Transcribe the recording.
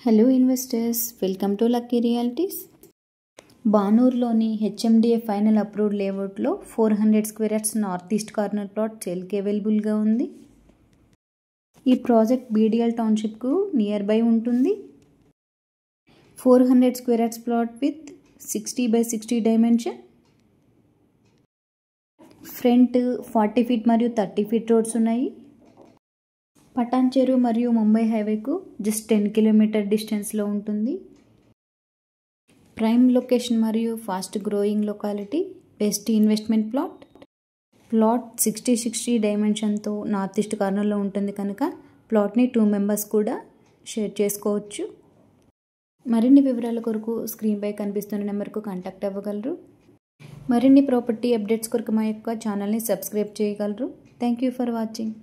Hello investors, welcome to Lucky Realities. బానూర్లోని HMDA final approved లేఅవుట్లో 400 square yards north east corner plot సేల్కి అవైలబుల్గా ఉంది. ఈ ప్రాజెక్ట్ బీడిఎల్ టౌన్షిప్కు నియర్ బై ఉంటుంది. 400 square yards plot with 60x60 dimension. Front 40 feet మరియు 30 ఫీట్ రోడ్స్ ఉన్నాయి. పటాన్ చెరువు మరియు ముంబై హైవేకు జస్ట్ 10 కిలోమీటర్ డిస్టెన్స్లో ఉంటుంది. ప్రైమ్ లొకేషన్ మరియు fast growing locality, best investment plot. Plot 60x60 డైమెన్షన్తో నార్త్ ఈస్ట్ కార్నర్లో ఉంటుంది కనుక ప్లాట్ని 2 మెంబర్స్ కూడా షేర్ చేసుకోవచ్చు. మరిన్ని వివరాల కొరకు స్క్రీన్పై కనిపిస్తున్న నెంబర్కు కాంటాక్ట్ అవ్వగలరు. మరిన్ని ప్రాపర్టీ అప్డేట్స్ కొరకు మా యొక్క ఛానల్ని సబ్స్క్రైబ్ చేయగలరు. Thank you for watching.